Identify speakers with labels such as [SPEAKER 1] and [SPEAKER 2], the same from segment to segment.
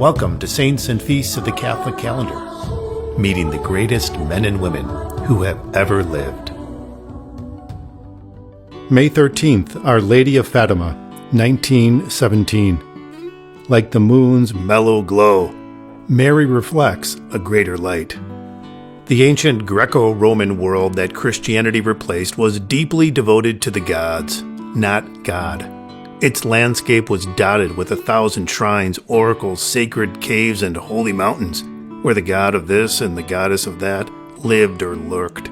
[SPEAKER 1] Welcome to Saints and Feasts of the Catholic Calendar, meeting the greatest men and women who have ever lived. May 13th, Our Lady of Fatima, 1917. Like the moon's mellow glow, Mary reflects a greater light. The ancient Greco-Roman world that Christianity replaced was deeply devoted to the gods, not God. Its landscape was dotted with 1,000 shrines, oracles, sacred caves, and holy mountains, where the god of this and the goddess of that lived or lurked.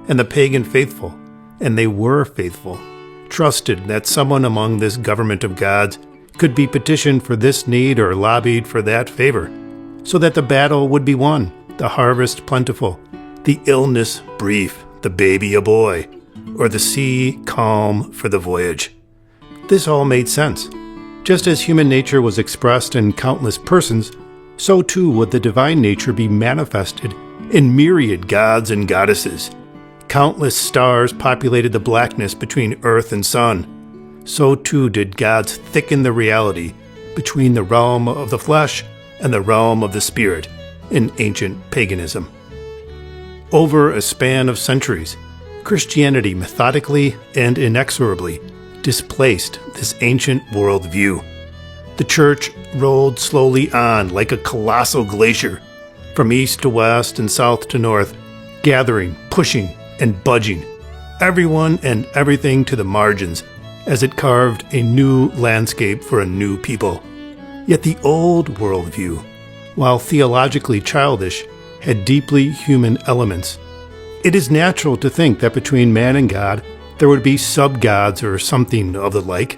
[SPEAKER 1] And the pagan faithful, and they were faithful, trusted that someone among this government of gods could be petitioned for this need or lobbied for that favor, so that the battle would be won, the harvest plentiful, the illness brief, the baby a boy, or the sea calm for the voyage. This all made sense. Just as human nature was expressed in countless persons, so too would the divine nature be manifested in myriad gods and goddesses. Countless stars populated the blackness between earth and sun. So too did gods thicken the reality between the realm of the flesh and the realm of the spirit in ancient paganism. Over a span of centuries, Christianity methodically and inexorably displaced this ancient worldview. The Church rolled slowly on like a colossal glacier, from east to west and south to north, gathering, pushing, and budging everyone and everything to the margins as it carved a new landscape for a new people. Yet the old worldview, while theologically childish, had deeply human elements. It is natural to think that between man and God, there would be sub-gods or something of the like.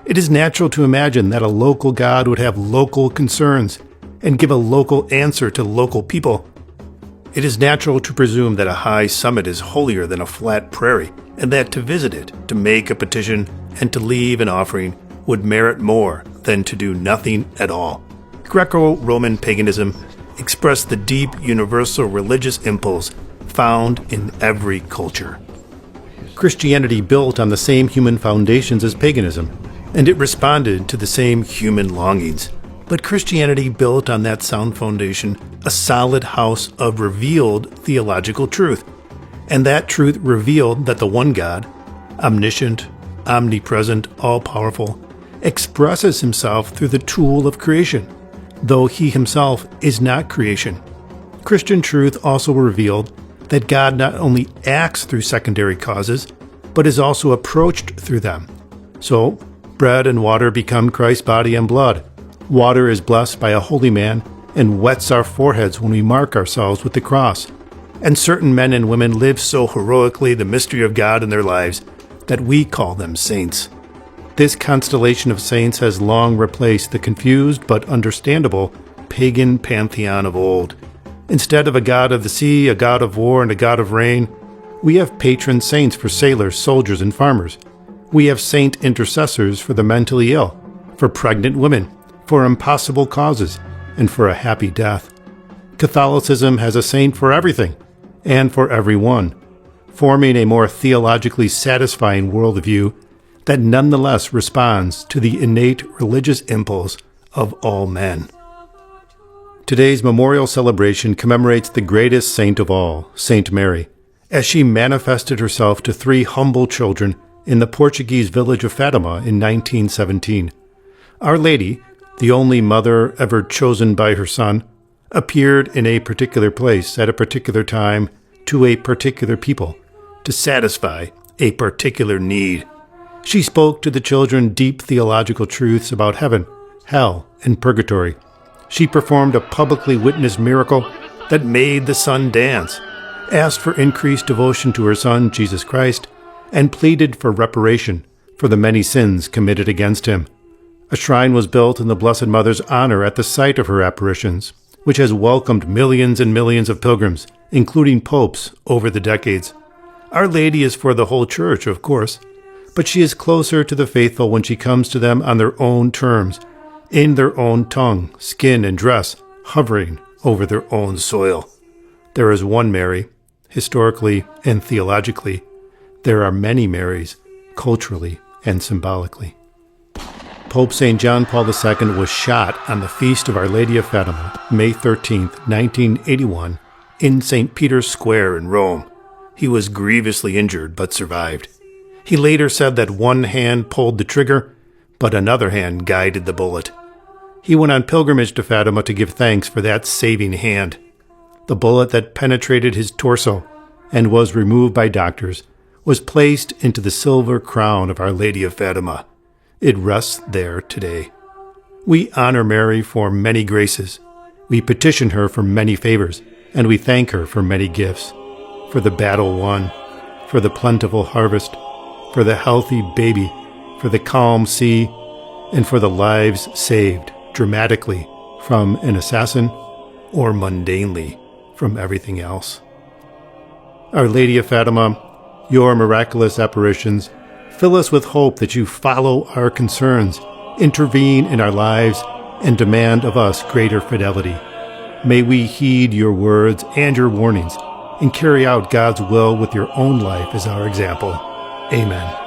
[SPEAKER 1] It is natural to imagine that a local god would have local concerns and give a local answer to local people. It is natural to presume that a high summit is holier than a flat prairie, and that to visit it, to make a petition, and to leave an offering would merit more than to do nothing at all. Greco-Roman paganism expressed the deep universal religious impulse found in every culture. Christianity built on the same human foundations as paganism, and it responded to the same human longings. But Christianity built on that sound foundation a solid house of revealed theological truth, and that truth revealed that the one God, omniscient, omnipresent, all-powerful, expresses himself through the tool of creation, though he himself is not creation. Christian truth also revealed that God not only acts through secondary causes, but is also approached through them. So, bread and water become Christ's body and blood. Water is blessed by a holy man and wets our foreheads when we mark ourselves with the cross. And certain men and women live so heroically the mystery of God in their lives that we call them saints. This constellation of saints has long replaced the confused but understandable pagan pantheon of old. Instead of a god of the sea, a god of war, and a god of rain, we have patron saints for sailors, soldiers, and farmers. We have saint intercessors for the mentally ill, for pregnant women, for impossible causes, and for a happy death. Catholicism has a saint for everything, and for everyone, forming a more theologically satisfying worldview that nonetheless responds to the innate religious impulse of all men. Today's memorial celebration commemorates the greatest saint of all, Saint Mary, as she manifested herself to 3 humble children in the Portuguese village of Fatima in 1917. Our Lady, the only mother ever chosen by her son, appeared in a particular place at a particular time to a particular people to satisfy a particular need. She spoke to the children deep theological truths about heaven, hell, and purgatory. She performed a publicly witnessed miracle that made the sun dance, asked for increased devotion to her Son, Jesus Christ, and pleaded for reparation for the many sins committed against him. A shrine was built in the Blessed Mother's honor at the site of her apparitions, which has welcomed millions and millions of pilgrims, including popes, over the decades. Our Lady is for the whole Church, of course, but she is closer to the faithful when she comes to them on their own terms, in their own tongue, skin, and dress, hovering over their own soil. There is one Mary, historically and theologically. There are many Marys, culturally and symbolically. Pope St. John Paul II was shot on the feast of Our Lady of Fatima, May 13, 1981, in St. Peter's Square in Rome. He was grievously injured but survived. He later said that one hand pulled the trigger, but another hand guided the bullet. He went on pilgrimage to Fatima to give thanks for that saving hand. The bullet that penetrated his torso and was removed by doctors was placed into the silver crown of Our Lady of Fatima. It rests there today. We honor Mary for many graces. We petition her for many favors, and we thank her for many gifts, for the battle won, for the plentiful harvest, for the healthy baby, for the calm sea, and for the lives saved dramatically from an assassin or mundanely from everything else. Our Lady of Fatima, your miraculous apparitions fill us with hope that you follow our concerns, intervene in our lives, and demand of us greater fidelity. May we heed your words and your warnings and carry out God's will with your own life as our example. Amen.